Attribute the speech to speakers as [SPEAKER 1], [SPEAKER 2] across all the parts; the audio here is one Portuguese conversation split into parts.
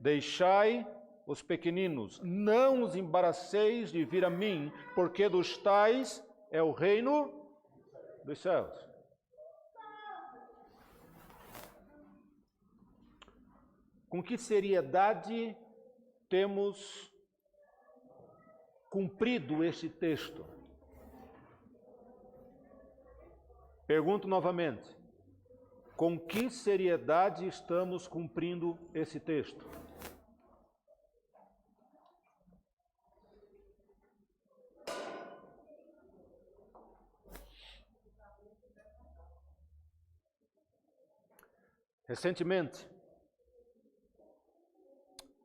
[SPEAKER 1] Deixai os pequeninos, não os embaraceis de vir a mim, porque dos tais é o reino dos céus. Com que seriedade temos cumprido este texto? Pergunto novamente, com que seriedade estamos cumprindo esse texto? Recentemente,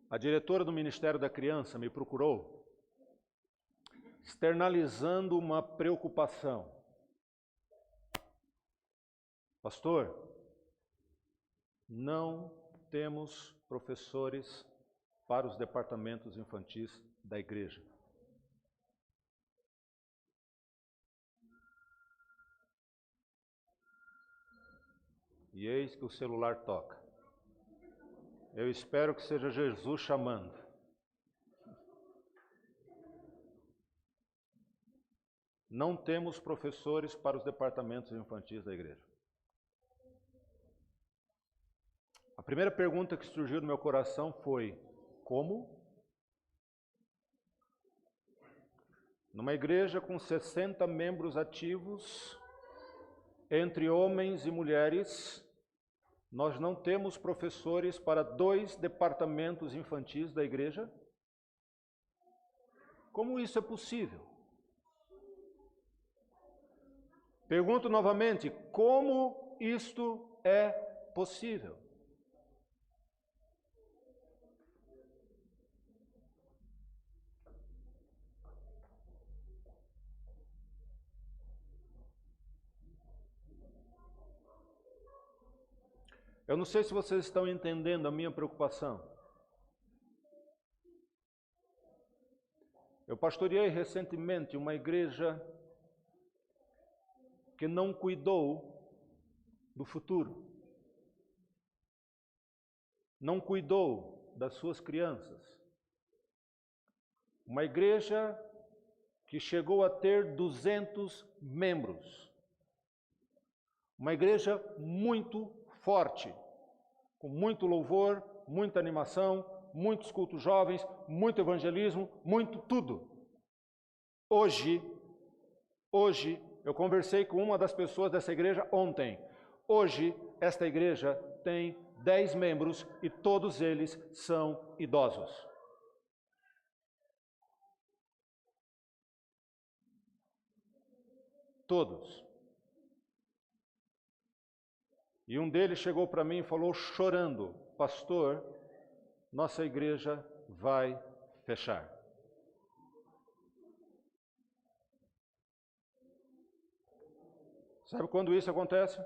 [SPEAKER 1] a diretora do Ministério da Criança me procurou, externalizando uma preocupação. Pastor, não temos professores para os departamentos infantis da igreja. E eis que o celular toca. Eu espero que seja Jesus chamando. Não temos professores para os departamentos infantis da igreja. A primeira pergunta que surgiu no meu coração foi: como? Numa igreja com 60 membros ativos, entre homens e mulheres, nós não temos professores para 2 departamentos infantis da igreja? Como isso é possível? Pergunto novamente, como isto é possível? Eu não sei se vocês estão entendendo a minha preocupação. Eu pastoreei recentemente uma igreja que não cuidou do futuro. Não cuidou das suas crianças. Uma igreja que chegou a ter 200 membros. Uma igreja muito forte, com muito louvor, muita animação, muitos cultos jovens, muito evangelismo, muito tudo. Hoje, eu conversei com uma das pessoas dessa igreja ontem. Hoje, esta igreja tem 10 membros e todos eles são idosos. Todos. E um deles chegou para mim e falou chorando: pastor, nossa igreja vai fechar. Sabe quando isso acontece?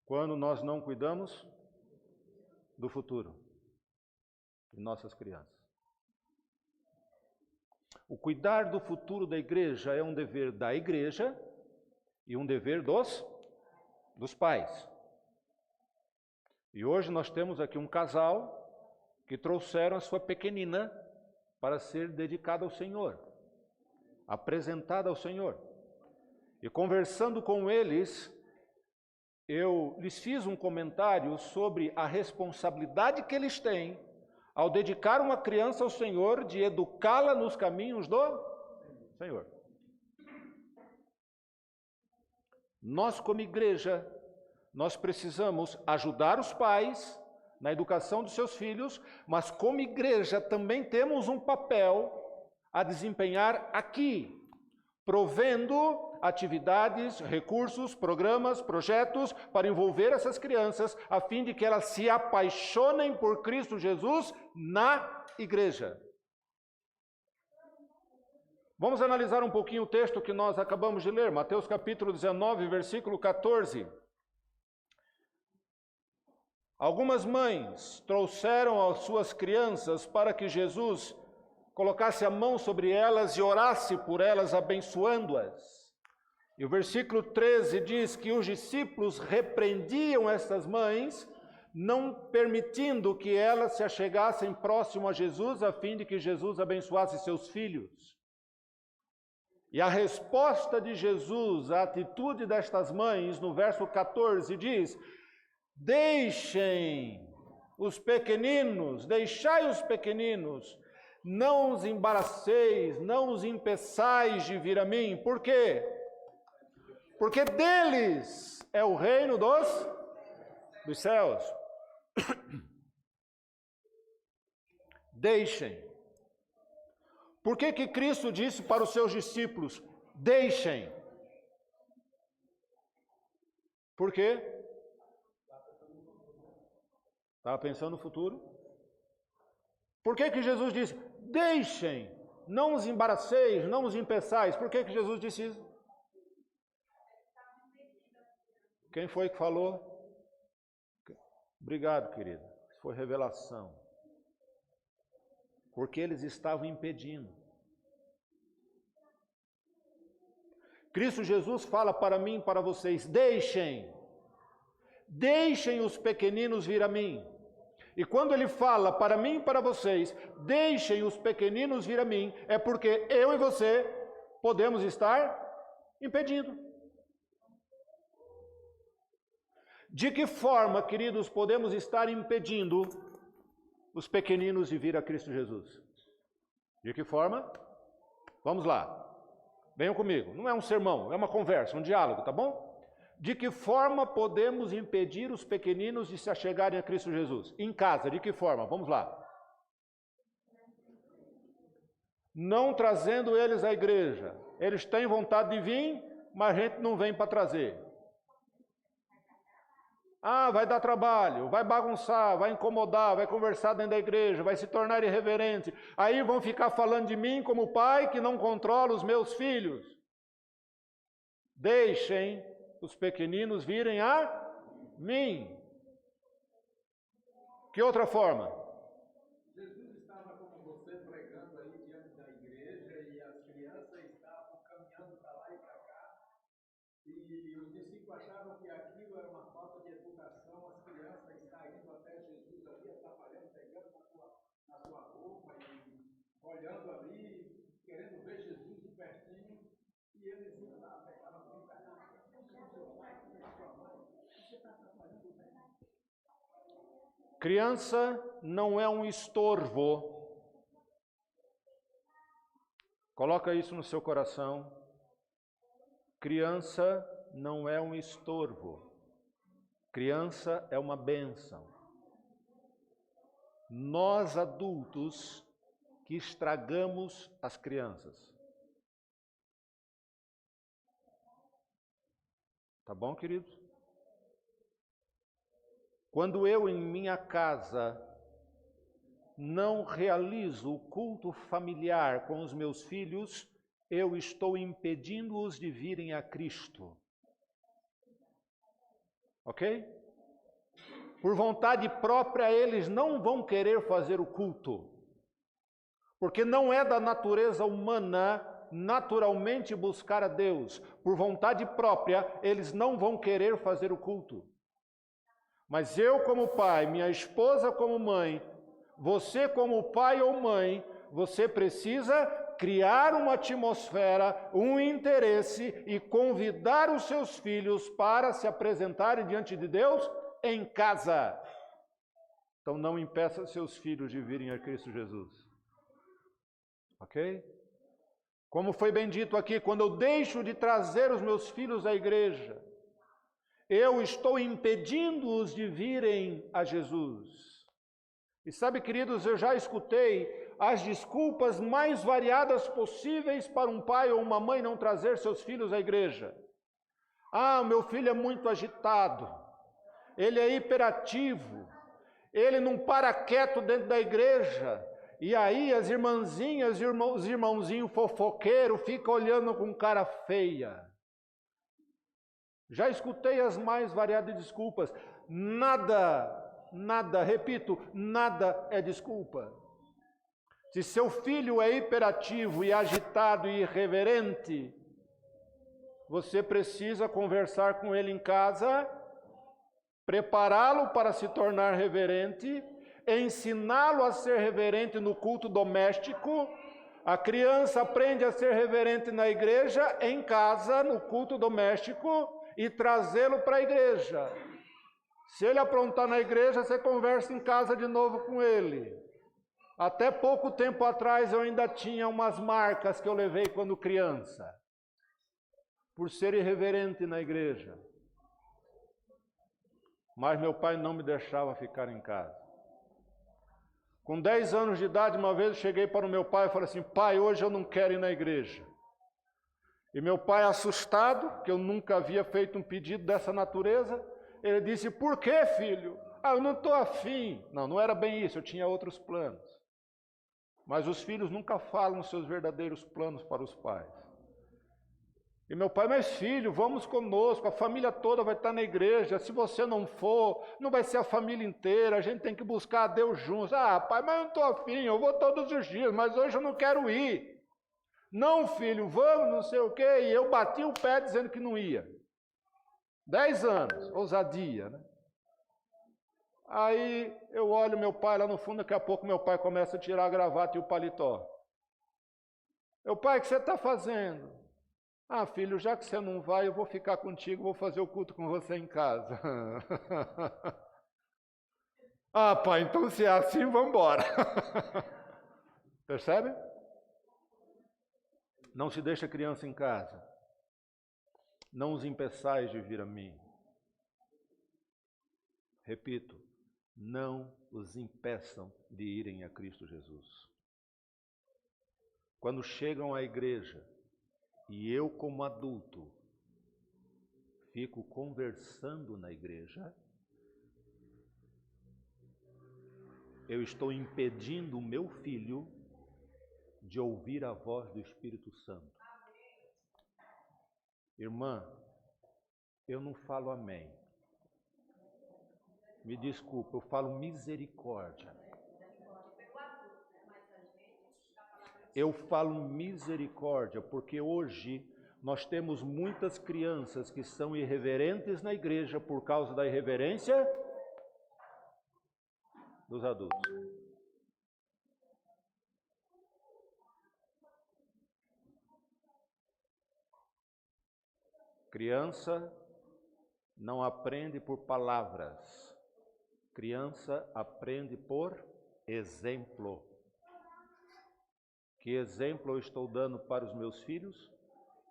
[SPEAKER 1] Quando nós não cuidamos do futuro de nossas crianças. O cuidar do futuro da igreja é um dever da igreja e um dever dos pais. E hoje nós temos aqui um casal que trouxeram a sua pequenina para ser dedicada ao Senhor, apresentada ao Senhor. E conversando com eles, eu lhes fiz um comentário sobre a responsabilidade que eles têm ao dedicar uma criança ao Senhor, de educá-la nos caminhos do Senhor. Nós, como igreja, nós precisamos ajudar os pais na educação dos seus filhos, mas como igreja também temos um papel a desempenhar aqui, provendo atividades, recursos, programas, projetos para envolver essas crianças, a fim de que elas se apaixonem por Cristo Jesus na igreja. Vamos analisar um pouquinho o texto que nós acabamos de ler, Mateus capítulo 19, versículo 14. Algumas mães trouxeram as suas crianças para que Jesus colocasse a mão sobre elas e orasse por elas, abençoando-as. E o versículo 13 diz que os discípulos repreendiam estas mães, não permitindo que elas se achegassem próximo a Jesus, a fim de que Jesus abençoasse seus filhos. E a resposta de Jesus à atitude destas mães, no verso 14, diz: deixem os pequeninos, deixai os pequeninos, não os embaraceis, não os impeçais de vir a mim. Por quê? Porque deles é o reino dos céus. Deixem. Por que que Cristo disse para os seus discípulos: deixem? Por quê? Estava pensando no futuro. Por que que Jesus disse: deixem, não os embaraceis, não os impeçais? Por que que Jesus disse isso? Quem foi que falou? Obrigado, querido. Foi revelação. Porque eles estavam impedindo. Cristo Jesus fala para mim e para vocês: deixem os pequeninos vir a mim. E quando ele fala para mim e para vocês: deixem os pequeninos vir a mim, é porque eu e você podemos estar impedindo. De que forma, queridos, podemos estar impedindo os pequeninos de vir a Cristo Jesus? De que forma? Vamos lá. Venham comigo. Não é um sermão, é uma conversa, um diálogo, tá bom? De que forma podemos impedir os pequeninos de se achegarem a Cristo Jesus? Em casa, de que forma? Vamos lá. Não trazendo eles à igreja. Eles têm vontade de vir, mas a gente não vem para trazer. Ah, vai dar trabalho, vai bagunçar, vai incomodar, vai conversar dentro da igreja, vai se tornar irreverente. Aí vão ficar falando de mim como pai que não controla os meus filhos. Deixem os pequeninos virem a mim. Que outra forma?
[SPEAKER 2] Jesus estava como você pregando aí diante da igreja e as crianças estavam caminhando para lá e para cá. E os discípulos achavam que aquilo era uma falta de educação, as crianças estavam indo até Jesus ali, atrapalhando, pegando na sua roupa e olhando ali, querendo ver Jesus de pertinho, e eles iam lá, pegavam a vida, seu pai, sua mãe, você está atrapalhando bem.
[SPEAKER 1] Criança não é um estorvo. Coloca isso no seu coração. Criança não é um estorvo. Criança é uma bênção. Nós adultos que estragamos as crianças. Tá bom, queridos? Quando eu em minha casa não realizo o culto familiar com os meus filhos, eu estou impedindo-os de virem a Cristo. Ok? Por vontade própria, eles não vão querer fazer o culto. Porque não é da natureza humana naturalmente buscar a Deus. Por vontade própria, eles não vão querer fazer o culto. Mas eu como pai, minha esposa como mãe, você como pai ou mãe, você precisa criar uma atmosfera, um interesse e convidar os seus filhos para se apresentarem diante de Deus em casa. Então não impeça seus filhos de virem a Cristo Jesus. Ok? Como foi bem dito aqui, quando eu deixo de trazer os meus filhos à igreja, eu estou impedindo-os de virem a Jesus. E sabe, queridos, eu já escutei as desculpas mais variadas possíveis para um pai ou uma mãe não trazer seus filhos à igreja. Ah, meu filho é muito agitado, ele é hiperativo, ele não para quieto dentro da igreja. E aí as irmãzinhas e os irmãozinhos fofoqueiros ficam olhando com cara feia. Já escutei as mais variadas desculpas. Nada, repito, nada é desculpa. Se seu filho é hiperativo e agitado e irreverente, você precisa conversar com ele em casa prepará-lo para se tornar reverente, ensiná-lo a ser reverente no culto doméstico. A criança aprende a ser reverente na igreja, em casa, no culto doméstico, e trazê-lo para a igreja. Se ele aprontar na igreja, você conversa em casa de novo com ele. Até pouco tempo atrás eu ainda tinha umas marcas que eu levei quando criança, por ser irreverente na igreja. Mas meu pai não me deixava ficar em casa. Com 10 anos de idade, uma vez eu cheguei para o meu pai e falei assim: pai, hoje eu não quero ir na igreja. E meu pai, assustado, que eu nunca havia feito um pedido dessa natureza, ele disse: por que, filho? Eu não estou afim. Não era bem isso, eu tinha outros planos. Mas os filhos nunca falam os seus verdadeiros planos para os pais. E meu pai: mas filho, vamos conosco, a família toda vai estar na igreja, se você não for, não vai ser a família inteira, a gente tem que buscar a Deus juntos. Pai, mas eu não estou afim, eu vou todos os dias, mas hoje eu não quero ir. Não, filho, vamos, não sei o quê, e eu bati o pé dizendo que não ia. 10 anos, ousadia, né? Aí eu olho meu pai lá no fundo, daqui a pouco meu pai começa a tirar a gravata e o paletó. Pai, o que você está fazendo? Filho, já que você não vai, eu vou ficar contigo, vou fazer o culto com você em casa. Pai, então se é assim, vamos embora. Percebe? Não se deixa criança em casa. Não os impeçais de vir a mim. Repito, não os impeçam de irem a Cristo Jesus. Quando chegam à igreja, e eu, como adulto, fico conversando na igreja, eu estou impedindo o meu filho de ouvir a voz do Espírito Santo. Irmã, eu não falo amém. Me desculpa, eu falo misericórdia. Eu falo misericórdia porque hoje nós temos muitas crianças que são irreverentes na igreja por causa da irreverência dos adultos. Criança não aprende por palavras. Criança aprende por exemplo. Que exemplo eu estou dando para os meus filhos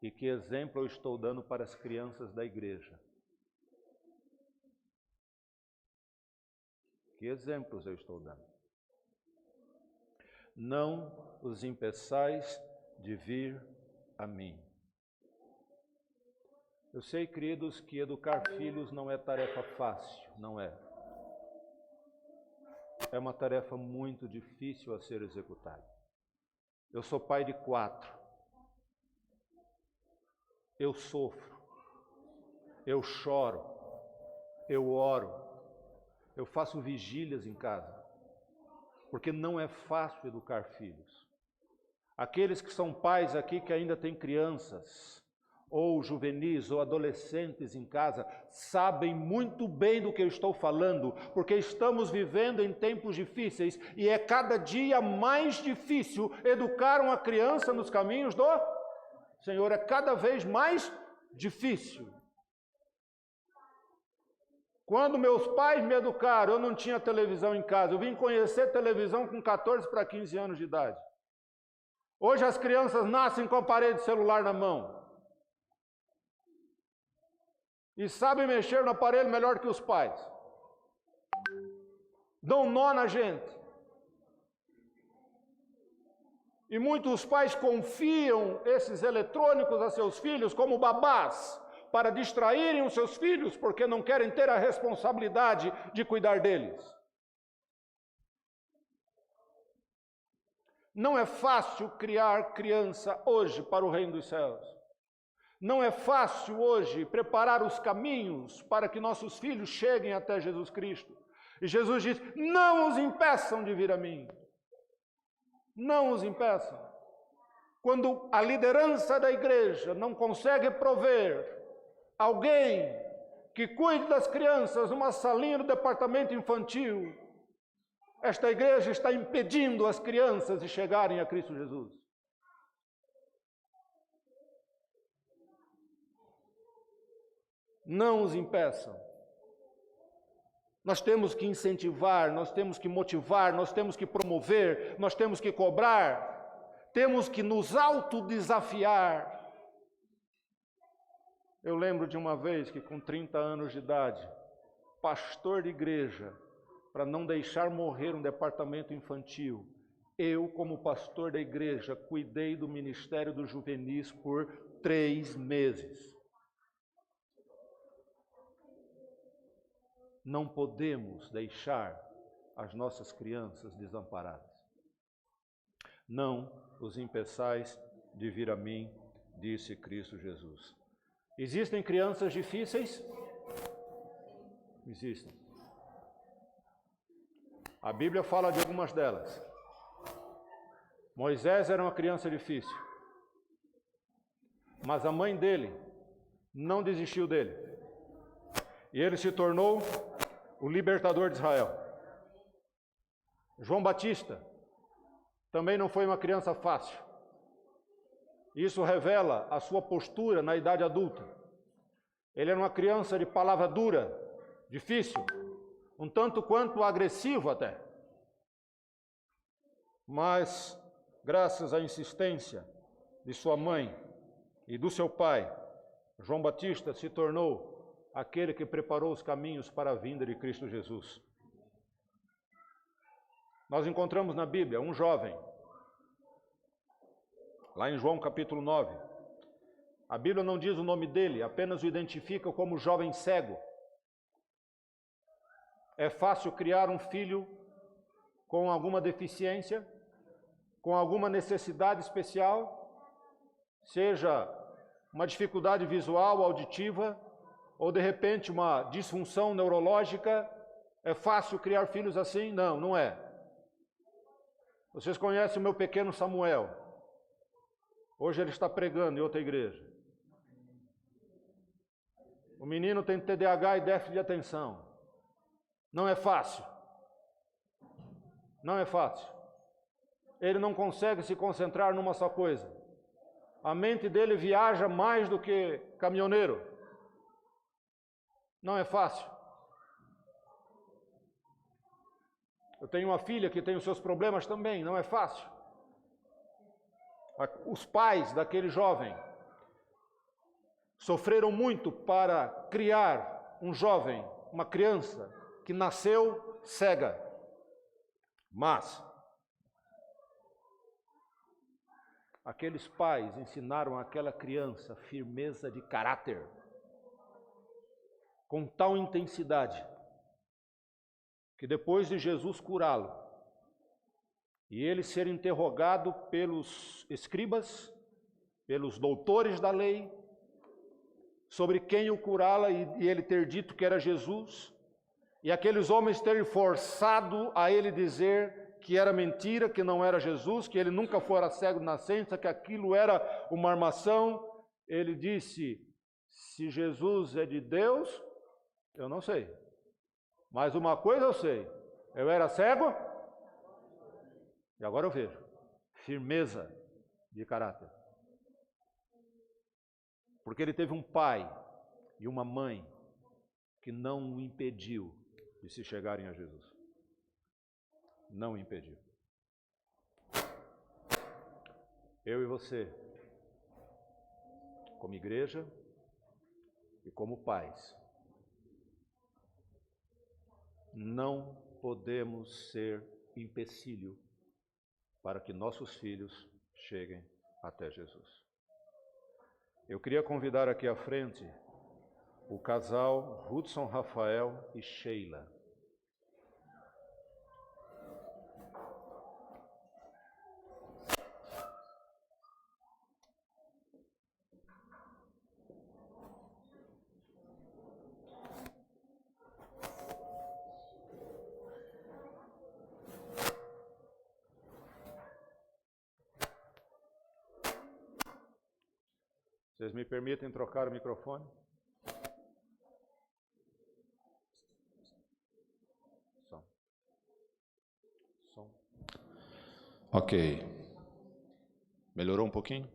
[SPEAKER 1] e que exemplo eu estou dando para as crianças da igreja? Que exemplos eu estou dando? Não os impeçais de vir a mim. Eu sei, queridos, que educar filhos não é tarefa fácil, não é. É uma tarefa muito difícil a ser executada. Eu sou pai de 4. Eu sofro, eu choro, eu oro, eu faço vigílias em casa, porque não é fácil educar filhos. Aqueles que são pais aqui que ainda têm crianças, ou juvenis, ou adolescentes em casa, sabem muito bem do que eu estou falando, porque estamos vivendo em tempos difíceis e é cada dia mais difícil educar uma criança nos caminhos do Senhor, é cada vez mais difícil. Quando meus pais me educaram, eu não tinha televisão em casa, eu vim conhecer televisão com 14 para 15 anos de idade. Hoje as crianças nascem com aparelho de celular na mão. E sabem mexer no aparelho melhor que os pais. Dão nó na gente. E muitos pais confiam esses eletrônicos a seus filhos como babás para distraírem os seus filhos porque não querem ter a responsabilidade de cuidar deles. Não é fácil criar criança hoje para o reino dos céus. Não é fácil hoje preparar os caminhos para que nossos filhos cheguem até Jesus Cristo. E Jesus diz: não os impeçam de vir a mim. Não os impeçam. Quando a liderança da igreja não consegue prover alguém que cuide das crianças numa salinha do departamento infantil. Esta igreja está impedindo as crianças de chegarem a Cristo Jesus. Não os impeçam. Nós temos que incentivar, nós temos que motivar, nós temos que promover, nós temos que cobrar, temos que nos autodesafiar. Eu lembro de uma vez que com 30 anos de idade, pastor de igreja, para não deixar morrer um departamento infantil, eu, como pastor da igreja, cuidei do ministério dos juvenis por 3 meses. Não podemos deixar as nossas crianças desamparadas. Não os impeçais de vir a mim, disse Cristo Jesus. Existem crianças difíceis? Existem. A Bíblia fala de algumas delas. Moisés era uma criança difícil, mas a mãe dele não desistiu dele. E ele se tornou o libertador de Israel. João Batista também não foi uma criança fácil. Isso revela a sua postura na idade adulta. Ele era uma criança de palavra dura, difícil, um tanto quanto agressivo até. Mas, graças à insistência de sua mãe e do seu pai, João Batista se tornou aquele que preparou os caminhos para a vinda de Cristo Jesus. Nós encontramos na Bíblia um jovem, lá em João capítulo 9. A Bíblia não diz o nome dele, apenas o identifica como jovem cego. É fácil criar um filho com alguma deficiência, com alguma necessidade especial, seja uma dificuldade visual, auditiva, ou de repente uma disfunção neurológica. É fácil criar filhos assim? Não, não é. Vocês conhecem o meu pequeno Samuel. Hoje ele está pregando em outra igreja. O menino tem TDAH e déficit de atenção. Não é fácil. Não é fácil. Ele não consegue se concentrar numa só coisa. A mente dele viaja mais do que caminhoneiro. Não é fácil. Eu tenho uma filha que tem os seus problemas também, não é fácil. Os pais daquele jovem sofreram muito para criar um jovem, uma criança que nasceu cega. Mas aqueles pais ensinaram àquela criança firmeza de caráter, com tal intensidade, que depois de Jesus curá-lo, e ele ser interrogado pelos escribas, pelos doutores da lei, sobre quem o curá-la, e ele ter dito que era Jesus, e aqueles homens terem forçado a ele dizer que era mentira, que não era Jesus, que ele nunca fora cego de nascença, que aquilo era uma armação, ele disse: se Jesus é de Deus, eu não sei. Mas uma coisa eu sei, eu era cego e agora eu vejo. Firmeza de caráter. Porque ele teve um pai e uma mãe que não o impediu de se chegarem a Jesus. Não o impediu. Eu e você, como igreja e como pais, não podemos ser empecilho para que nossos filhos cheguem até Jesus. Eu queria convidar aqui à frente o casal Hudson Rafael e Sheila. Vocês me permitem trocar o microfone? Som. Ok. Melhorou um pouquinho?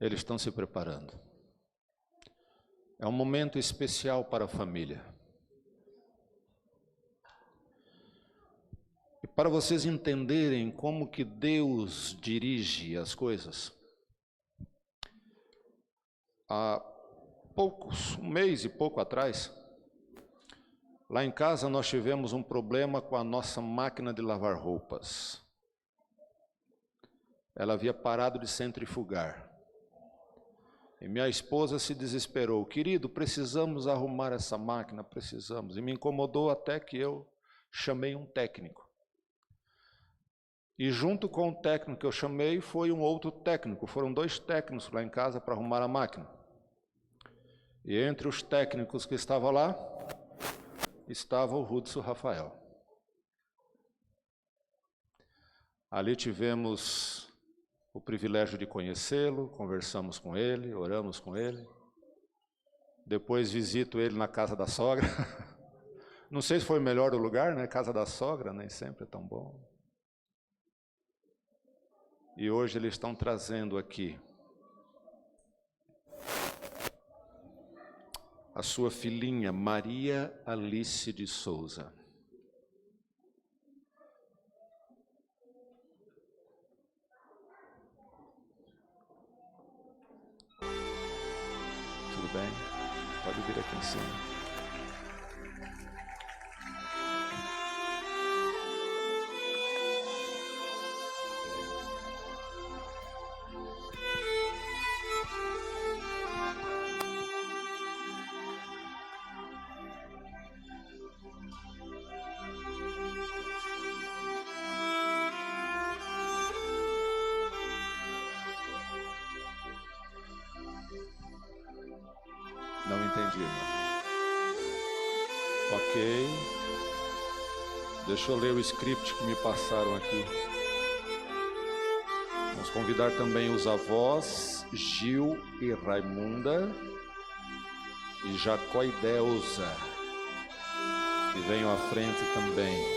[SPEAKER 1] Eles estão se preparando. É um momento especial para a família. E para vocês entenderem como que Deus dirige as coisas, há um mês e pouco atrás, lá em casa nós tivemos um problema com a nossa máquina de lavar roupas. Ela havia parado de centrifugar. E minha esposa se desesperou. Querido, precisamos arrumar essa máquina, precisamos. E me incomodou até que eu chamei um técnico. E junto com o técnico que eu chamei, foi um outro técnico. Foram 2 técnicos lá em casa para arrumar a máquina. E entre os técnicos que estavam lá, estava o Hudson Rafael. Ali tivemos o privilégio de conhecê-lo, conversamos com ele, oramos com ele. Depois visito ele na casa da sogra. Não sei se foi o melhor lugar, né? Casa da sogra nem sempre é tão bom. E hoje eles estão trazendo aqui a sua filhinha, Maria Alice de Souza. Tudo bem? Pode vir aqui em cima. Não entendi, irmão. Ok. Deixa eu ler o script que me passaram aqui. Vamos convidar também os avós, Gil e Raimunda, e Jacó e Delza, que venham à frente também.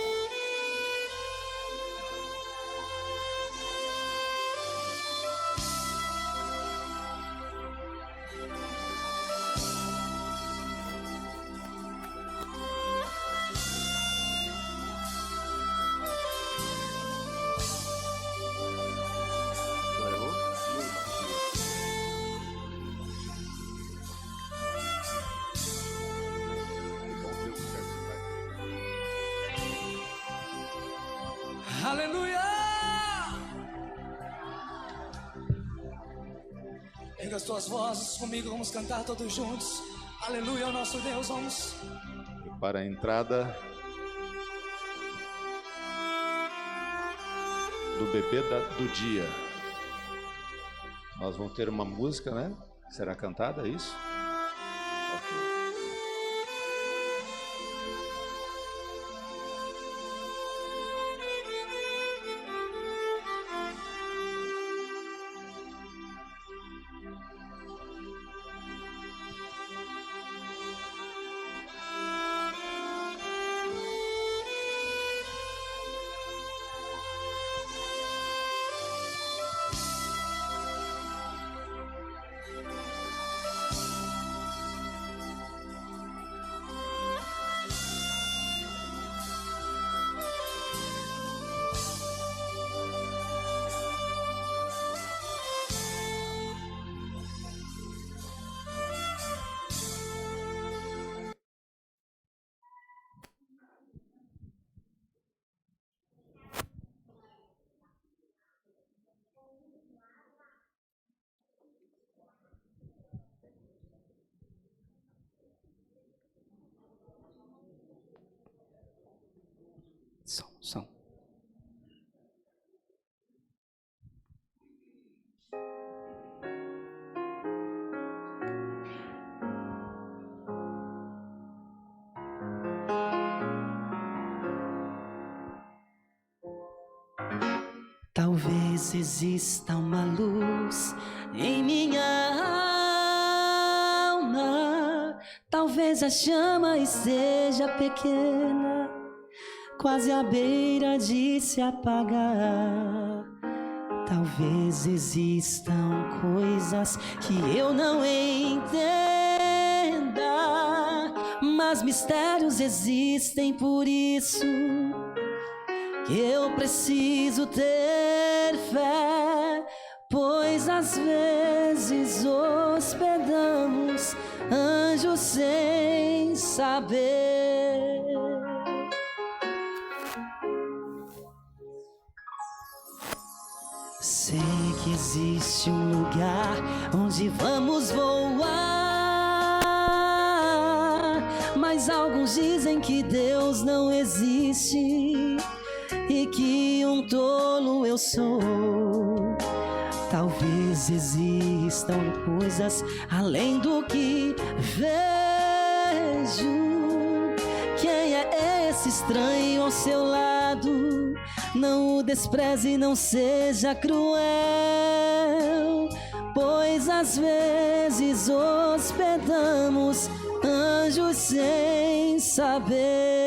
[SPEAKER 3] Aleluia! Erga as tuas vozes comigo, vamos cantar todos juntos. Aleluia ao nosso Deus, vamos.
[SPEAKER 1] E para a entrada do bebê do dia, nós vamos ter uma música, né? Será cantada, é isso? Ok.
[SPEAKER 3] Som.
[SPEAKER 4] Talvez exista uma luz em minha alma, talvez
[SPEAKER 3] Talvez a chama esteja pequena, quase à beira de se apagar. Talvez existam coisas que eu não entenda, mas mistérios existem, por isso que eu preciso ter fé, pois às vezes hospedamos anjos sem saber. Sei que existe um lugar onde vamos voar, mas alguns dizem que Deus não existe e que um tolo eu sou. Talvez existam coisas além do que vejo. Quem é esse estranho ao seu lado? Não o despreze, não seja cruel, pois às vezes hospedamos anjos sem saber.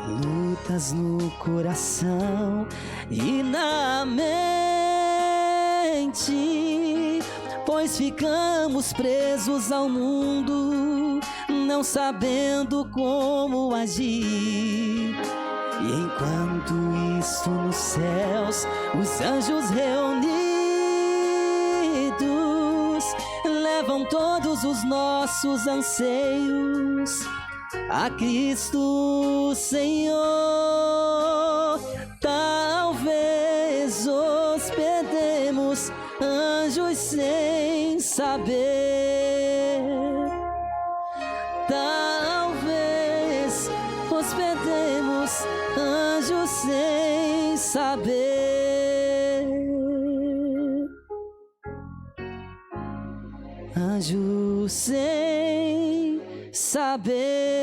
[SPEAKER 3] Lutas no coração e na mente, pois ficamos presos ao mundo, não sabendo como agir. E enquanto isso nos céus, os anjos reunidos levam todos os nossos anseios a Cristo Senhor. Talvez hospedemos anjos sem saber. Talvez hospedemos anjos sem saber. Anjos sem saber.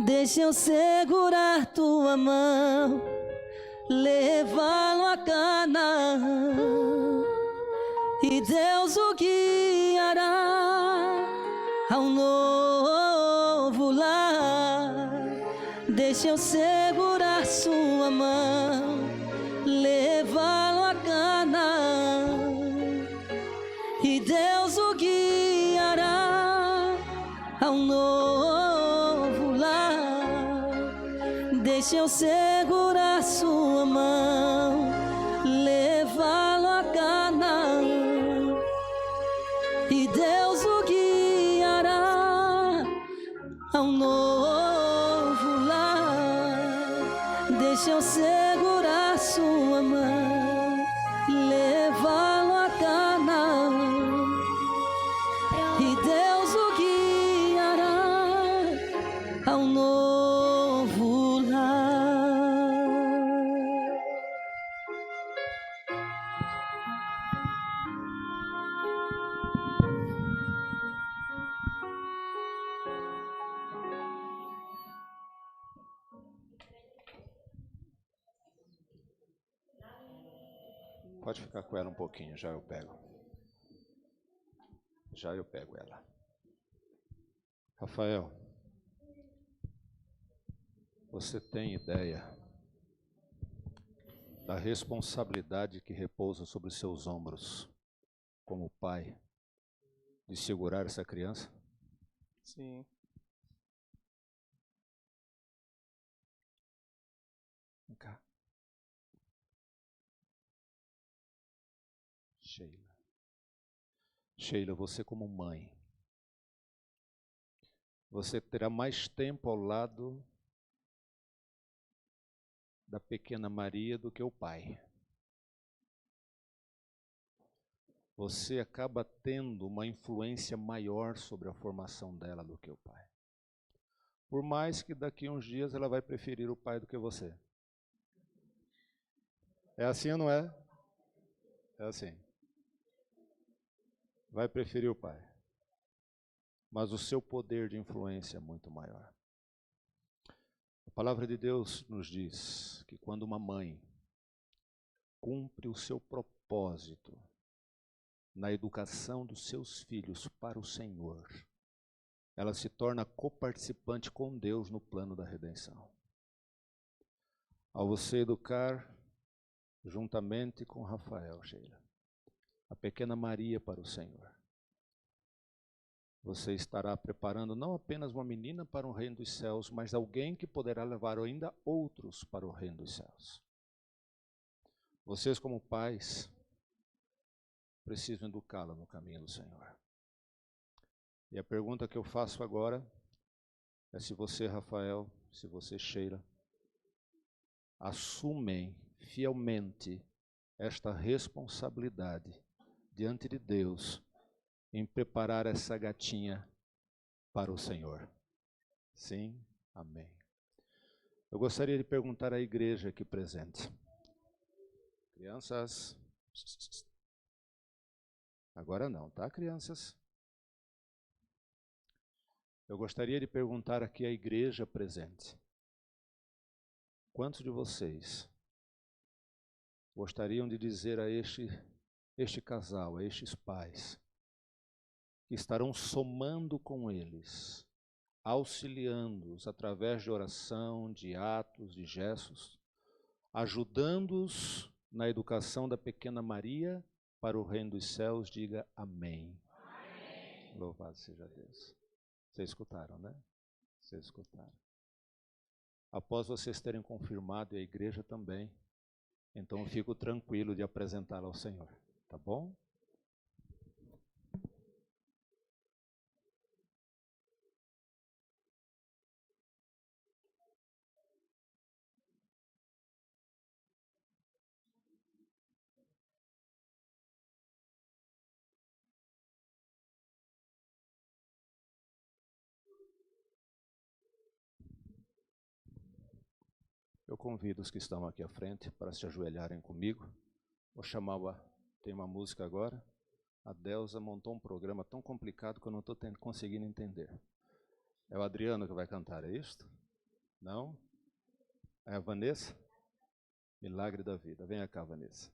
[SPEAKER 3] Deixa eu segurar tua mão, levá-lo a Canaã, e Deus o guiará ao novo lar. Deixa eu segurar sua mão, levá-lo a Canaã, e Deus o guiará ao novo lar. Deixa eu segurar sua mão, levá-lo a Canaã, e Deus o guiará ao novo lar. Deixa eu segurar sua mão, levá-lo a Canaã, e Deus o guiará ao novo lar.
[SPEAKER 1] Pode ficar com ela um pouquinho, já eu pego. Já eu pego ela. Rafael, você tem ideia da responsabilidade que repousa sobre seus ombros, como pai, de segurar essa criança?
[SPEAKER 4] Sim.
[SPEAKER 1] Vem cá. Sheila, você como mãe, você terá mais tempo ao lado da pequena Maria do que o pai. Você acaba tendo uma influência maior sobre a formação dela do que o pai. Por mais que daqui a uns dias ela vai preferir o pai do que você. É assim ou não é? É assim. Vai preferir o pai. Mas o seu poder de influência é muito maior. A palavra de Deus nos diz que quando uma mãe cumpre o seu propósito na educação dos seus filhos para o Senhor, ela se torna coparticipante com Deus no plano da redenção. Ao você educar, juntamente com Rafael, Sheila, a pequena Maria para o Senhor, você estará preparando não apenas uma menina para o reino dos céus, mas alguém que poderá levar ainda outros para o reino dos céus. Vocês, como pais, precisam educá-la no caminho do Senhor. E a pergunta que eu faço agora é se você, Rafael, se você, Sheila, assumem fielmente esta responsabilidade diante de Deus em preparar essa gatinha para o Senhor. Sim? Amém. Eu gostaria de perguntar à igreja aqui presente. Crianças. Agora não, tá, crianças? Eu gostaria de perguntar aqui à igreja presente. Quantos de vocês gostariam de dizer a este casal, a estes pais, que estarão somando com eles, auxiliando-os através de oração, de atos, de gestos, ajudando-os na educação da pequena Maria para o reino dos céus? Diga amém. Amém. Louvado seja Deus. Vocês escutaram, né? Vocês escutaram. Após vocês terem confirmado, e a igreja também, então eu fico tranquilo de apresentá-la ao Senhor, tá bom? Eu convido os que estão aqui à frente para se ajoelharem comigo. Vou chamar tem uma música agora. A Delza montou um programa tão complicado que eu não estou conseguindo entender. É o Adriano que vai cantar, é isto? Não? É a Vanessa? Milagre da Vida. Venha cá, Vanessa.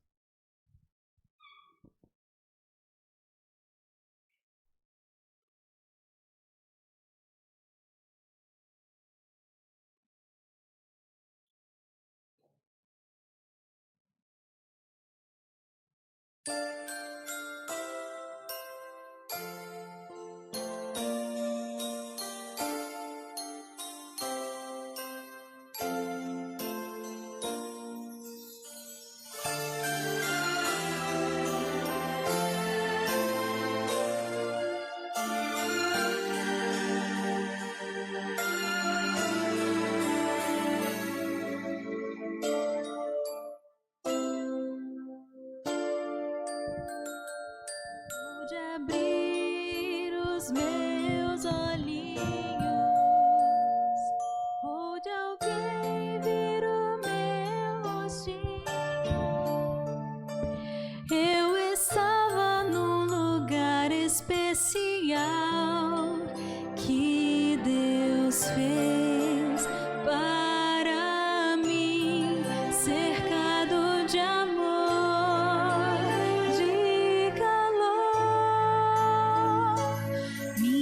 [SPEAKER 5] Me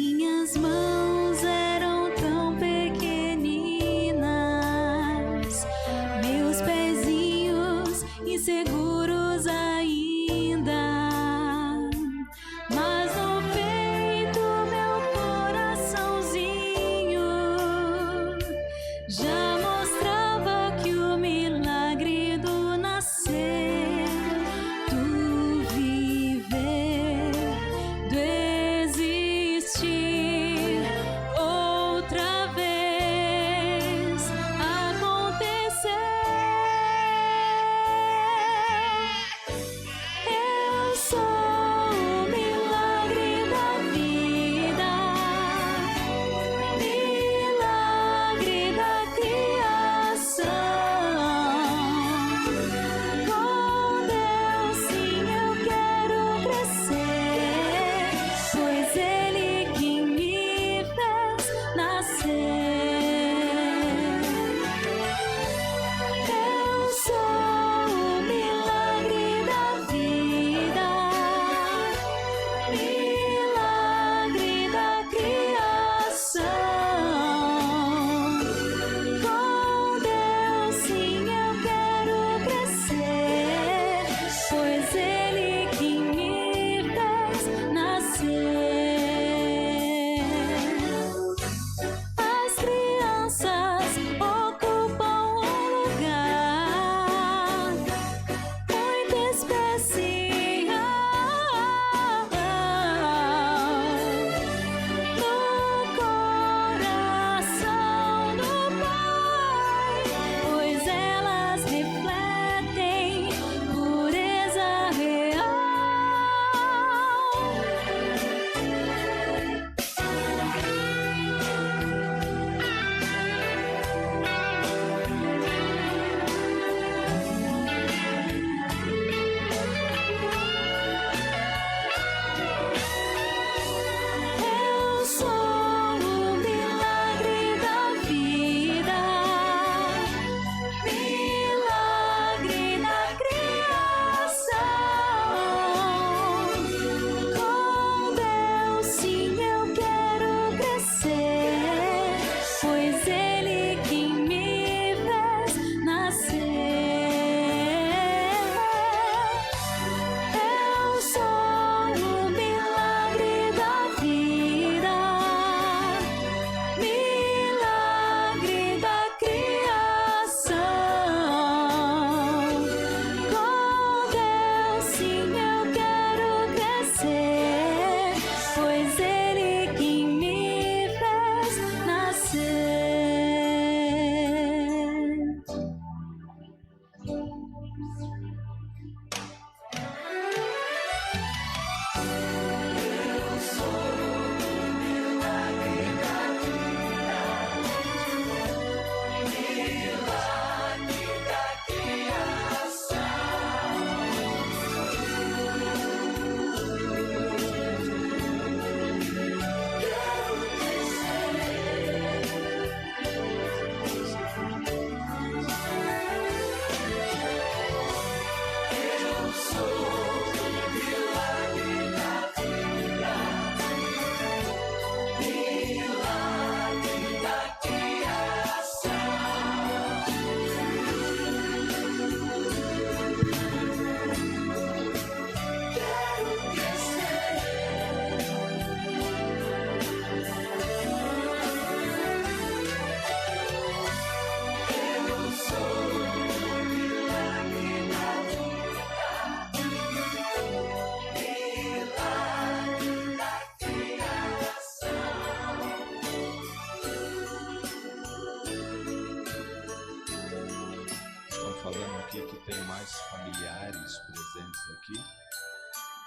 [SPEAKER 1] irmãos, familiares presentes aqui.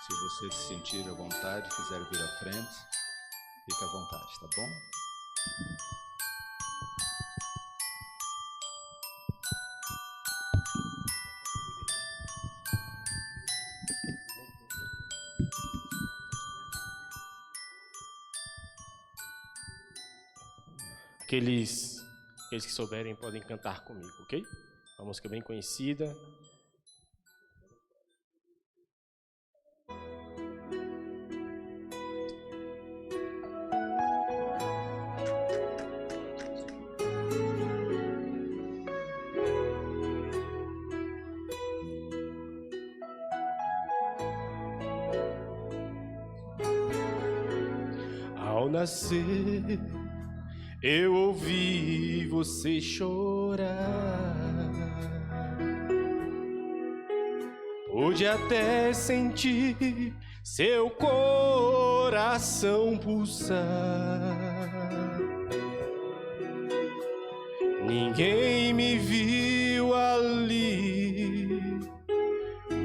[SPEAKER 1] Se você se sentir à vontade, quiser vir à frente, fique à vontade, tá bom?
[SPEAKER 4] Aqueles que souberem podem cantar comigo, ok? Uma música bem conhecida. Ao nascer, eu ouvi você chorar. Pude até sentir seu coração pulsar. Ninguém me viu ali,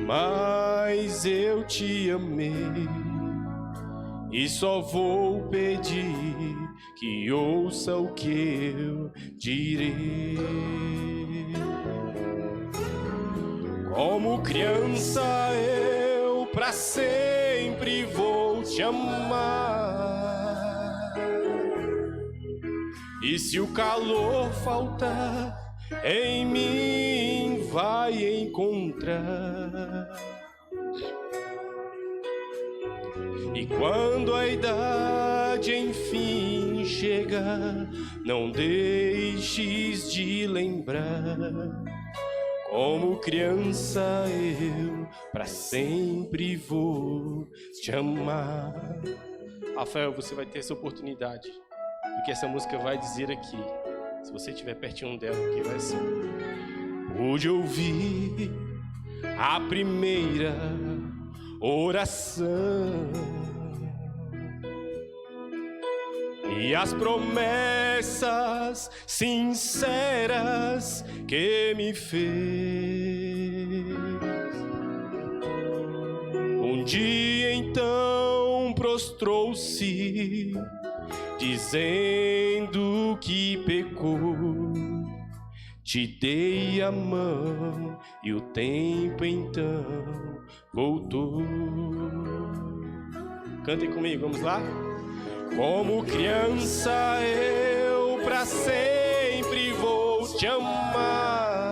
[SPEAKER 4] mas eu te amei. E só vou pedir que ouça o que eu direi. Como criança eu pra sempre vou te amar. E se o calor faltar, em mim vai encontrar. E quando a idade enfim chegar, não deixes de lembrar. Como criança eu pra sempre vou te amar. Rafael, você vai ter essa oportunidade. O que essa música vai dizer aqui, se você estiver pertinho dela, que vai ser: pude ouvir a primeira oração e as promessas sinceras que me fez. Um dia então prostrou-se, dizendo que pecou. Te dei a mão e o tempo então voltou. Cantem comigo, vamos lá? Como criança eu pra sempre vou te amar.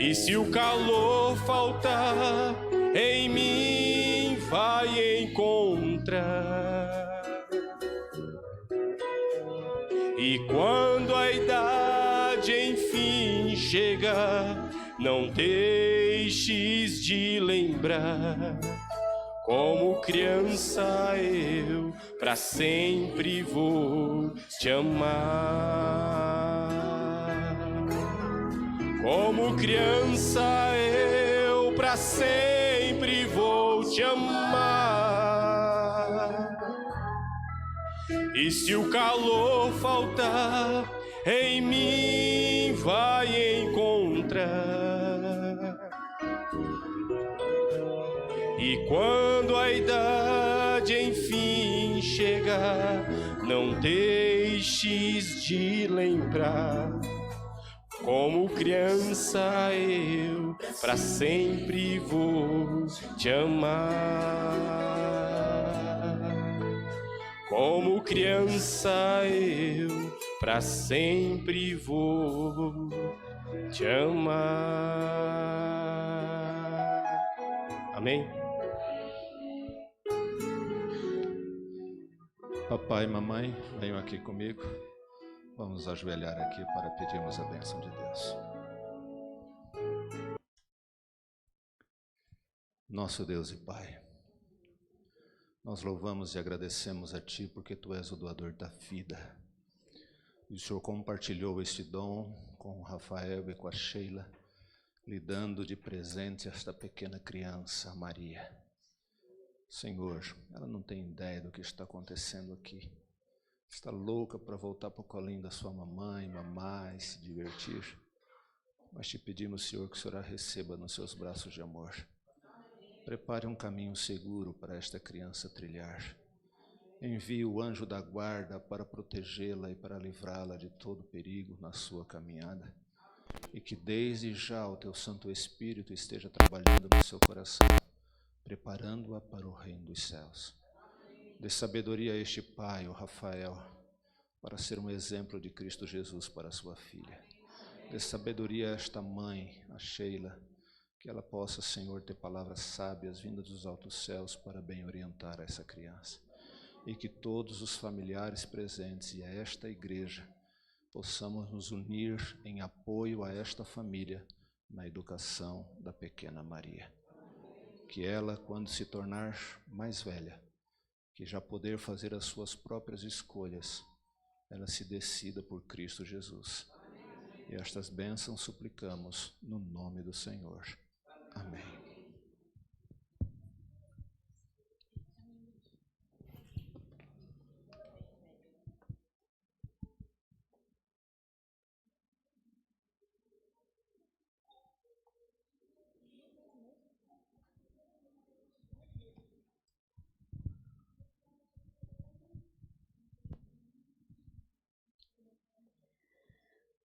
[SPEAKER 4] E se o calor faltar, em mim vai encontrar. E quando a idade enfim chegar, não deixes de lembrar. Como criança eu pra sempre vou te amar. Como criança eu pra sempre vou te amar. E se o calor faltar, em mim vai encontrar. E quando a idade enfim chegar, não deixes de lembrar. Como criança eu pra sempre vou te amar. Como criança eu pra sempre vou te amar. Amém?
[SPEAKER 1] Papai e mamãe, venham aqui comigo. Vamos ajoelhar aqui para pedirmos a bênção de Deus. Nosso Deus e Pai, nós louvamos e agradecemos a Ti porque Tu és o doador da vida. E o Senhor compartilhou este dom com o Rafael e com a Sheila, lhe dando de presente esta pequena criança, a Maria. Senhor, ela não tem ideia do que está acontecendo aqui. Está louca para voltar para o colinho da sua mamãe, mamar e se divertir. mas te pedimos, Senhor, que o Senhor a receba nos seus braços de amor. Prepare um caminho seguro para esta criança trilhar. Envie o anjo da guarda para protegê-la e para livrá-la de todo perigo na sua caminhada. E que desde já o teu Santo Espírito esteja trabalhando no seu coração, preparando-a para o reino dos céus. Dê sabedoria a este pai, o Rafael, para ser um exemplo de Cristo Jesus para a sua filha. Dê sabedoria a esta mãe, a Sheila, que ela possa, Senhor, ter palavras sábias vindas dos altos céus para bem orientar essa criança. E que todos os familiares presentes e a esta igreja possamos nos unir em apoio a esta família na educação da pequena Maria. Que ela, quando se tornar mais velha, que já poder fazer as suas próprias escolhas, ela se decida por Cristo Jesus. E estas bênçãos suplicamos no nome do Senhor. Amém.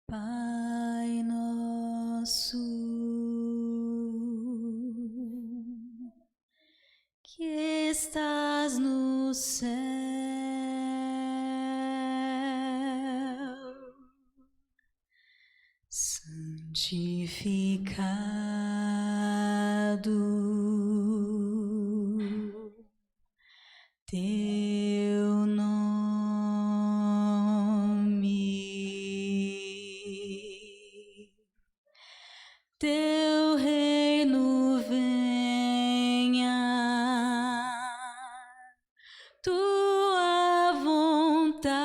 [SPEAKER 3] Pai nosso, que estás no céu, santificado teu nome, teu reino venha, tua vontade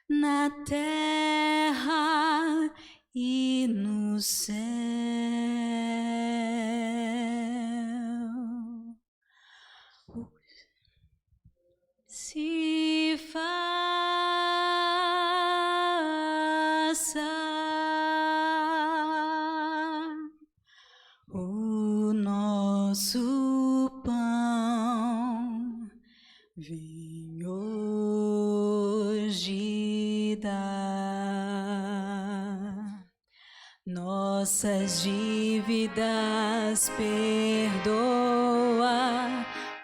[SPEAKER 3] na terra e no céu. Se faça o nosso pão, vem hoje dar nossas dívidas, perdoa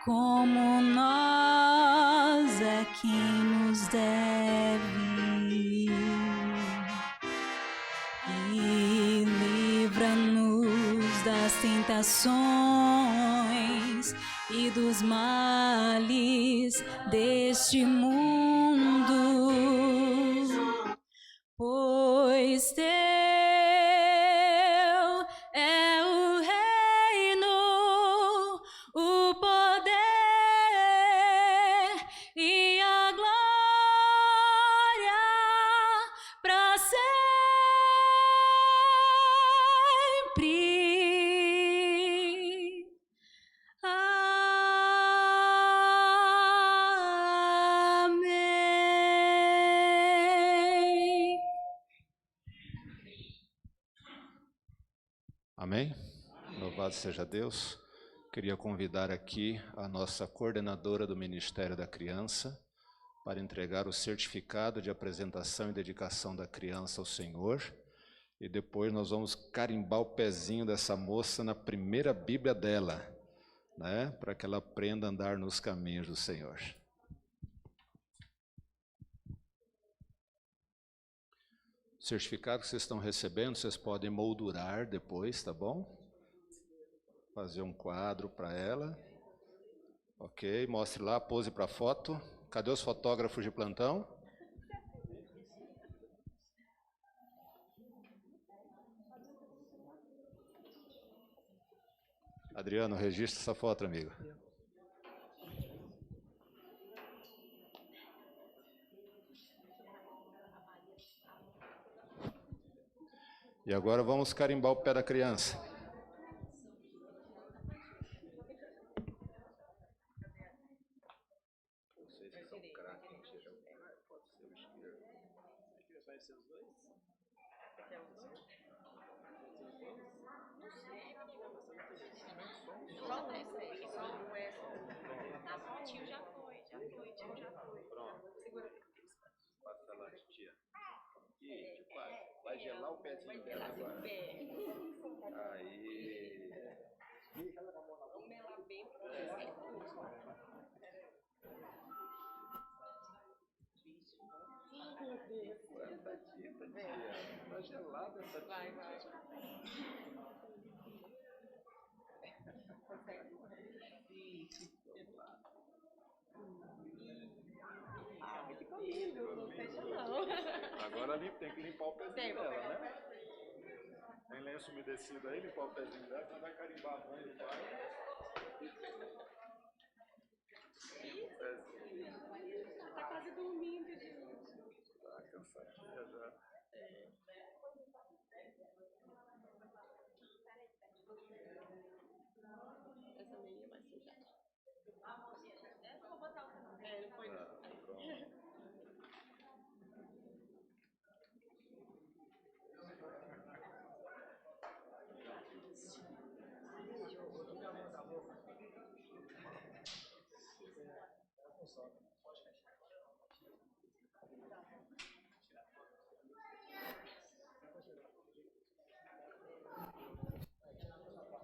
[SPEAKER 3] como nós a quem nos deve, e livra-nos das tentações e dos males deste mundo, pois teu é o reino, o poder e a glória para sempre. Amém.
[SPEAKER 1] Amém? Louvado seja Deus. Queria convidar aqui a nossa coordenadora do Ministério da Criança para entregar o certificado de apresentação e dedicação da criança ao Senhor. E depois nós vamos carimbar o pezinho dessa moça na primeira Bíblia dela, né? Para que ela aprenda a andar nos caminhos do Senhor. O certificado que vocês estão recebendo, vocês podem moldurar depois, tá bom? Fazer um quadro para ela. Ok, mostre lá, pose para foto. Cadê os fotógrafos de plantão? Adriano, registra essa foto, amigo. E agora vamos carimbar o pé da criança. Vocês que são craques, pode ser o esquerdo.
[SPEAKER 2] vai ser os dois?
[SPEAKER 3] Quer os dois? Só um esse, só um essa. Ah, o tio já foi, tio já foi.
[SPEAKER 2] Pronto.
[SPEAKER 3] Segura.
[SPEAKER 2] Passa lá, tia. Aqui, vai gelar o pezinho dela agora. Aí.
[SPEAKER 3] Vamos melar bem pra você.
[SPEAKER 2] Tá gelada essa tia.
[SPEAKER 3] Vai. Ai, ficou lindo. Não fecha não.
[SPEAKER 1] Agora tem que limpar o pezinho dela, né? Tem lenço umedecido aí, limpar o pezinho dela, você vai carimbar a mão do pai.
[SPEAKER 3] Tá quase dormindo, gente.
[SPEAKER 1] Tá cansadinha já.
[SPEAKER 3] Essa meia vai sujar. Eu vou botar o canal. Não foi não.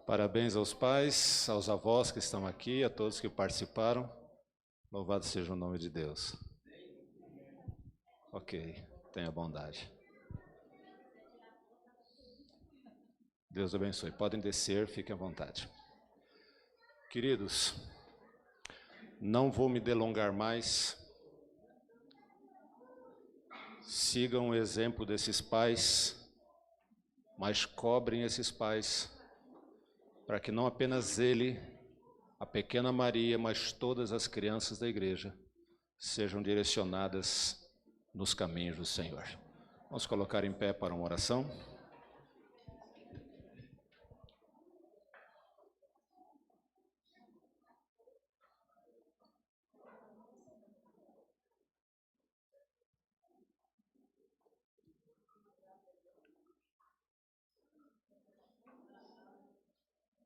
[SPEAKER 1] Parabéns aos pais, aos avós que estão aqui, a todos que participaram. Louvado seja o nome de Deus. Ok, tenha bondade. Deus abençoe. Podem descer, fiquem à vontade. Queridos, não vou me delongar mais. Sigam o exemplo desses pais, mas cobrem esses pais, para que não apenas ele, a pequena Maria, mas todas as crianças da igreja sejam direcionadas nos caminhos do Senhor. Vamos colocar em pé para uma oração.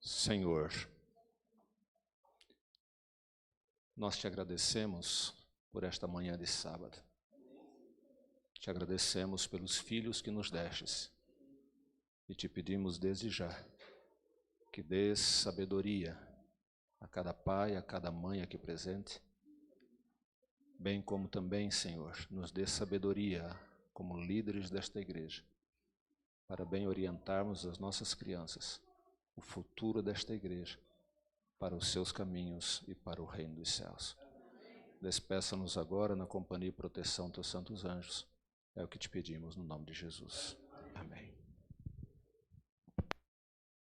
[SPEAKER 1] Senhor, nós te agradecemos por esta manhã de sábado. Te agradecemos pelos filhos que nos destes e te pedimos desde já que dês sabedoria a cada pai, a cada mãe aqui presente, bem como também, Senhor, nos dê sabedoria como líderes desta igreja, para bem orientarmos as nossas crianças, o futuro desta igreja, para os seus caminhos e para o reino dos céus. Despeça-nos agora na companhia e proteção dos teus santos anjos. É o que te pedimos no nome de Jesus. Amém.